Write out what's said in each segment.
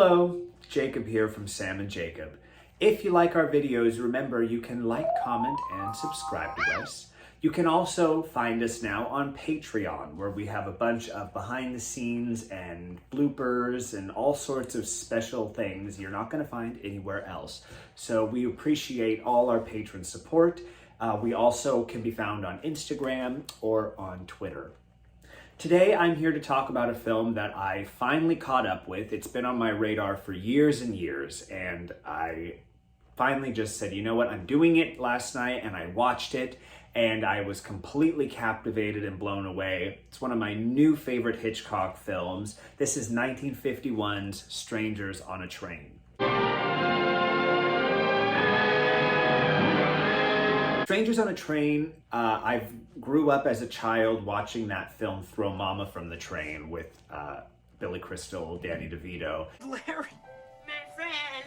Hello, Jacob here from Sam and Jacob. If you like our videos, remember you can like, comment, and subscribe to us. You can also find us now on Patreon, where we have a bunch of behind the scenes and bloopers and all sorts of special things you're not going to find anywhere else. So we appreciate all our patron support. We also can be found on Instagram or on Twitter. Today, I'm here to talk about a film that I finally caught up with. It's been on my radar for years and years, and I finally just said, you know what, I'm doing it last night, and I watched it, and I was completely captivated and blown away. It's one of my new favorite Hitchcock films. This is 1951's Strangers on a Train. Strangers on a Train, I grew up as a child watching that film Throw Mama from the Train with Billy Crystal, Danny DeVito. Larry!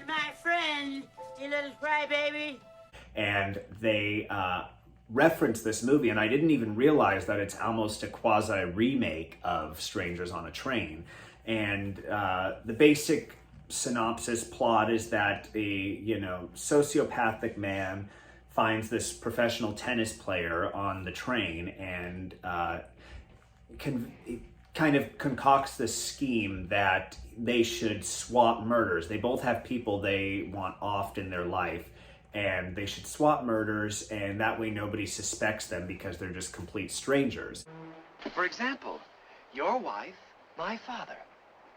My friend, you little crybaby. And they reference this movie, and I didn't even realize that it's almost a quasi-remake of Strangers on a Train. And the basic synopsis plot is that a, sociopathic man finds this professional tennis player on the train and kind of concocts this scheme that they should swap murders. They both have people they want offed in their life, and they should swap murders, and that way nobody suspects them because they're just complete strangers. For example, your wife, my father.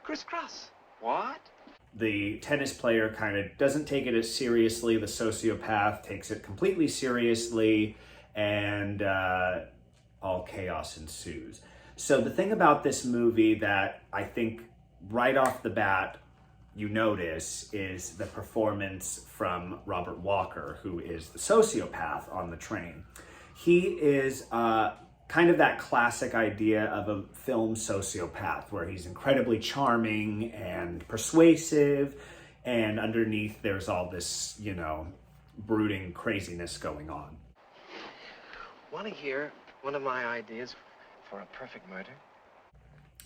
Crisscross. What? The tennis player kind of doesn't take it as seriously. The sociopath takes it completely seriously, and all chaos ensues. So the thing about this movie that I think right off the bat you notice is the performance from Robert Walker, who is the sociopath on the train. He is kind of that classic idea of a film sociopath, where he's incredibly charming and persuasive, and underneath there's all this, brooding craziness going on. Want to hear one of my ideas for a perfect murder?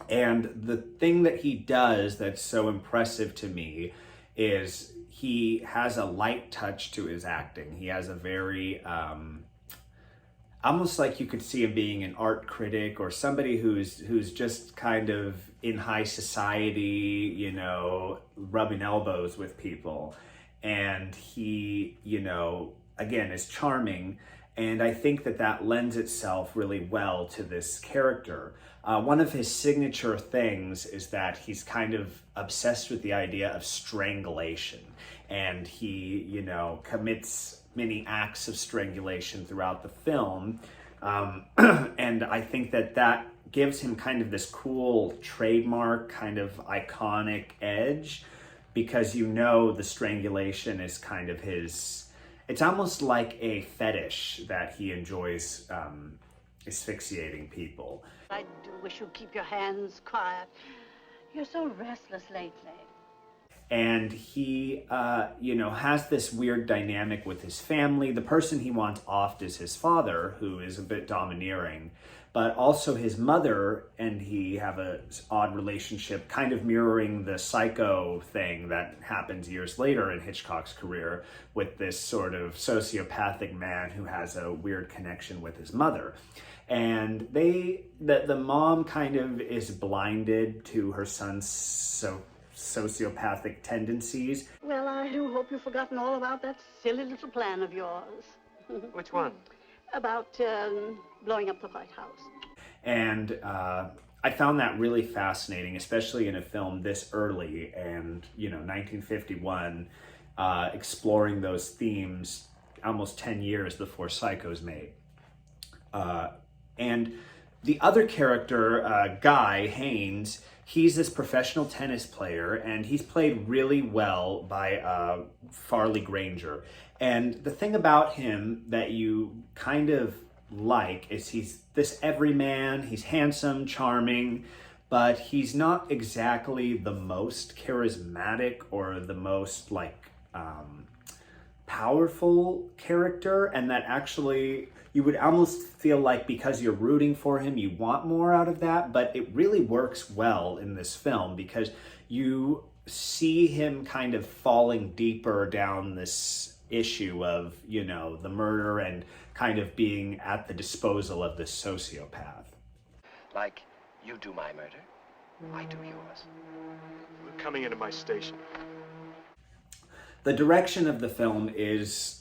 And the thing that he does that's so impressive to me is he has a light touch to his acting. He has a very almost like you could see him being an art critic or somebody who's just kind of in high society, rubbing elbows with people. And he, again, is charming. And I think that lends itself really well to this character. One of his signature things is that he's kind of obsessed with the idea of strangulation. And he, commits many acts of strangulation throughout the film. And I think that gives him kind of this cool trademark, kind of iconic edge, because the strangulation is kind of his, it's almost like a fetish that he enjoys asphyxiating people. I do wish you'd keep your hands quiet. You're so restless lately. And he, has this weird dynamic with his family. The person he wants offed is his father, who is a bit domineering, but also his mother, and he have an odd relationship, kind of mirroring the Psycho thing that happens years later in Hitchcock's career with this sort of sociopathic man who has a weird connection with his mother. And the mom kind of is blinded to her son's sociopathic tendencies. Well, I do hope you've forgotten all about that silly little plan of yours. Which one? About blowing up the White House. And I found that really fascinating, especially in a film this early and, 1951, exploring those themes almost 10 years before Psycho's made. And the other character, Guy Haynes, he's this professional tennis player, and he's played really well by Farley Granger. And the thing about him that you kind of like is he's this everyman. He's handsome, charming, but he's not exactly the most charismatic or the most powerful character, and that actually you would almost feel like because you're rooting for him, you want more out of that. But it really works well in this film because you see him kind of falling deeper down this issue of, you know, the murder and kind of being at the disposal of this sociopath. Like, you do my murder, I do yours. We're coming into my station. The direction of the film is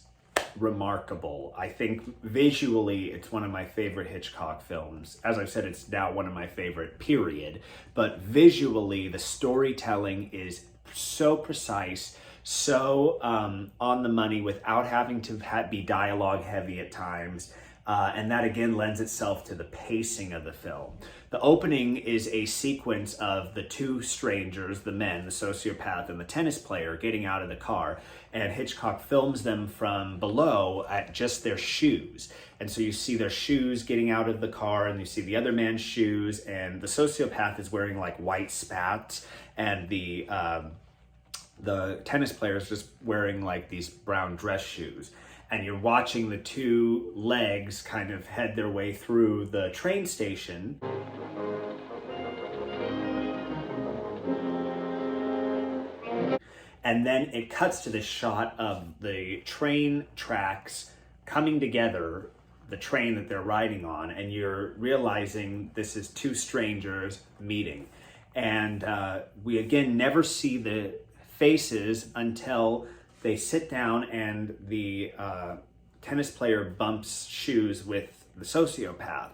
remarkable. I think visually it's one of my favorite Hitchcock films. As I've said, it's now one of my favorite, period. But visually, the storytelling is so precise, so on the money without having to be dialogue heavy at times. And that again lends itself to the pacing of the film. The opening is a sequence of the two strangers, the men, the sociopath and the tennis player, getting out of the car. And Hitchcock films them from below at just their shoes. And so you see their shoes getting out of the car, and you see the other man's shoes, and the sociopath is wearing like white spats, and the tennis player is just wearing like these brown dress shoes. And you're watching the two legs kind of head their way through the train station. And then it cuts to this shot of the train tracks coming together, the train that they're riding on, and you're realizing this is two strangers meeting. And we again never see the faces until they sit down and the tennis player bumps shoes with the sociopath.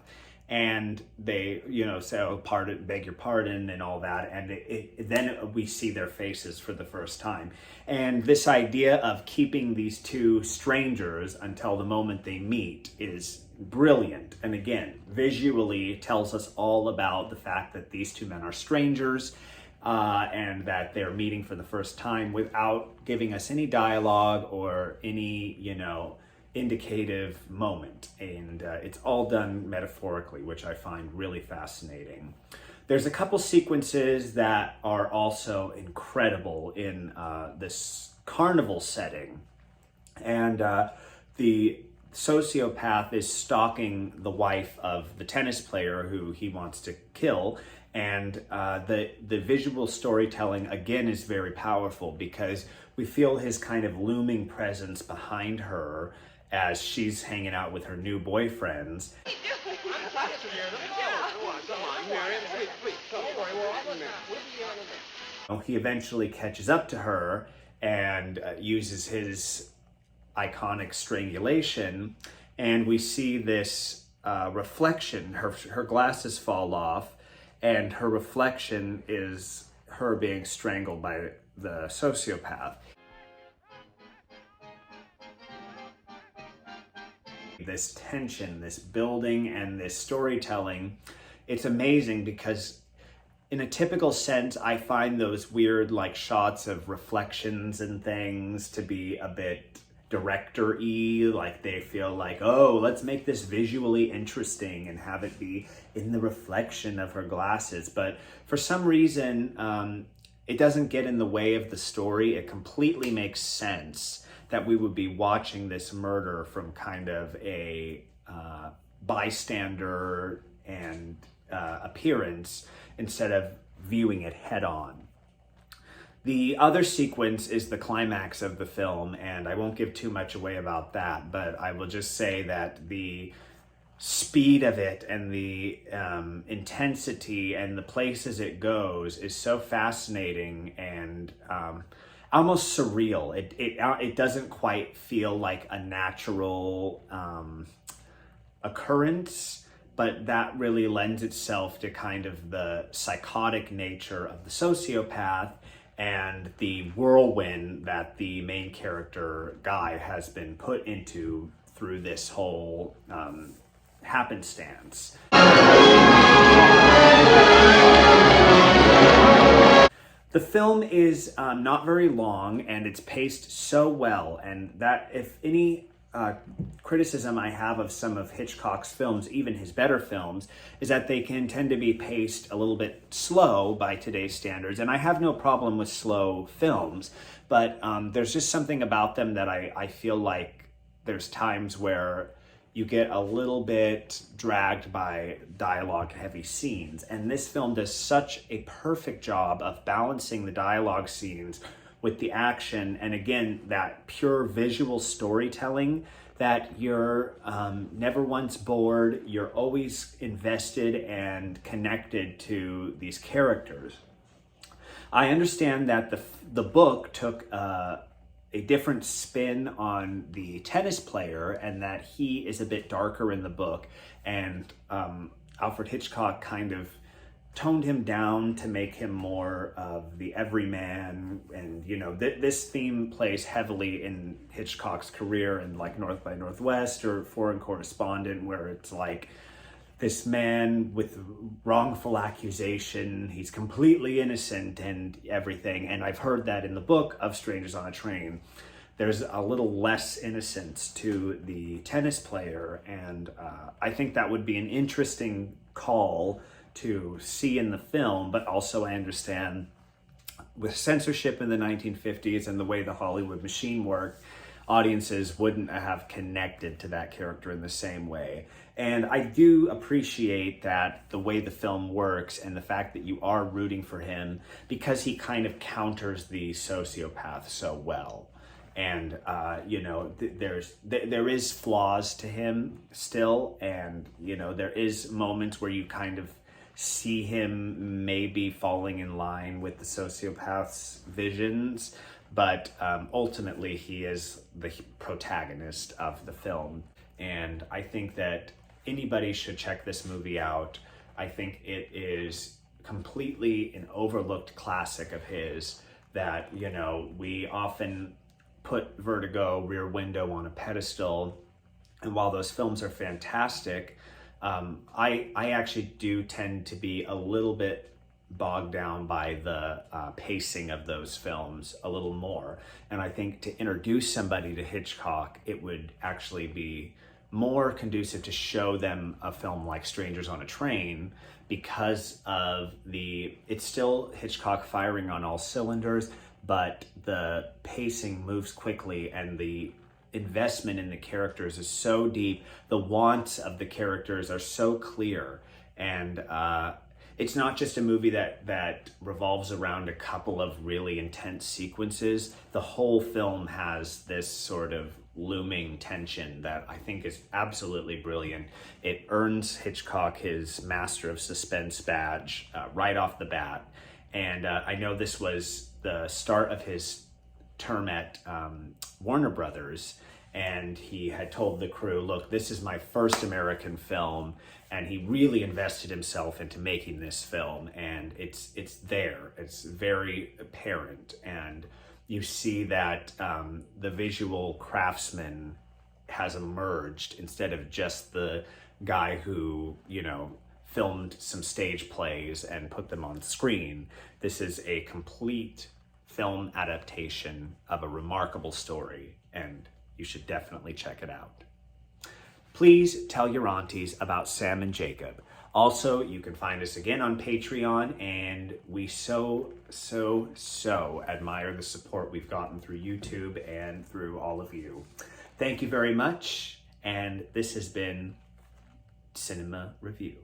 And they, you know, say, oh, pardon, beg your pardon and all that. And then we see their faces for the first time. And this idea of keeping these two strangers until the moment they meet is brilliant. And again, visually tells us all about the fact that these two men are strangers and that they're meeting for the first time without giving us any dialogue or any, you know, indicative moment. And it's all done metaphorically, which I find really fascinating. There's a couple sequences that are also incredible in this carnival setting. And the sociopath is stalking the wife of the tennis player who he wants to kill. And the visual storytelling, again, is very powerful because we feel his kind of looming presence behind her as she's hanging out with her new boyfriends. He eventually catches up to her and uses his iconic strangulation, and we see this reflection. Her glasses fall off, and her reflection is her being strangled by the sociopath. This tension, this building, and this storytelling, it's amazing because in a typical sense, I find those weird like shots of reflections and things to be a bit director-y, like they feel like, oh, let's make this visually interesting and have it be in the reflection of her glasses. But for some reason, it doesn't get in the way of the story. It completely makes sense that we would be watching this murder from kind of a bystander and appearance instead of viewing it head on. The other sequence is the climax of the film, and I won't give too much away about that, but I will just say that the speed of it and the intensity and the places it goes is so fascinating and almost surreal. It doesn't quite feel like a natural occurrence, but that really lends itself to kind of the psychotic nature of the sociopath and the whirlwind that the main character guy has been put into through this whole happenstance. The film is not very long, and it's paced so well, and that if any criticism I have of some of Hitchcock's films, even his better films, is that they can tend to be paced a little bit slow by today's standards. And I have no problem with slow films, but there's just something about them that I feel like there's times where, you get a little bit dragged by dialogue heavy scenes. And this film does such a perfect job of balancing the dialogue scenes with the action, and again, that pure visual storytelling, that you're never once bored. You're always invested and connected to these characters. I understand that the book took a different spin on the tennis player, and that he is a bit darker in the book, and Alfred Hitchcock kind of toned him down to make him more of the everyman. And you know, this theme plays heavily in Hitchcock's career, in like North by Northwest or Foreign Correspondent, where it's like this man with wrongful accusation, he's completely innocent and everything. And I've heard that in the book of Strangers on a Train, there's a little less innocence to the tennis player. And I think that would be an interesting call to see in the film, but also I understand with censorship in the 1950s and the way the Hollywood machine worked, audiences wouldn't have connected to that character in the same way. And I do appreciate that the way the film works and the fact that you are rooting for him, because he kind of counters the sociopath so well. And you know, there is flaws to him still, and you know, there is moments where you kind of see him maybe falling in line with the sociopath's visions, but ultimately he is the protagonist of the film. And I think that anybody should check this movie out. I think it is completely an overlooked classic of his that, you know, we often put Vertigo, Rear Window on a pedestal, and while those films are fantastic, I actually do tend to be a little bit bogged down by the pacing of those films a little more. And I think to introduce somebody to Hitchcock, it would actually be more conducive to show them a film like Strangers on a Train, because of it's still Hitchcock firing on all cylinders, but the pacing moves quickly and the investment in the characters is so deep. The wants of the characters are so clear, and it's not just a movie that revolves around a couple of really intense sequences. The whole film has this sort of looming tension that I think is absolutely brilliant. It earns Hitchcock his Master of Suspense badge right off the bat. And I know this was the start of his term at Warner Brothers, and he had told the crew, look, this is my first American film, and he really invested himself into making this film, and it's there. It's very apparent, and you see that the visual craftsman has emerged instead of just the guy who, you know, filmed some stage plays and put them on screen. This is a complete film adaptation of a remarkable story, and you should definitely check it out. Please tell your aunties about Sam and Jacob. Also, you can find us again on Patreon, and we so admire the support we've gotten through YouTube and through all of you. Thank you very much, and this has been Cinema Review.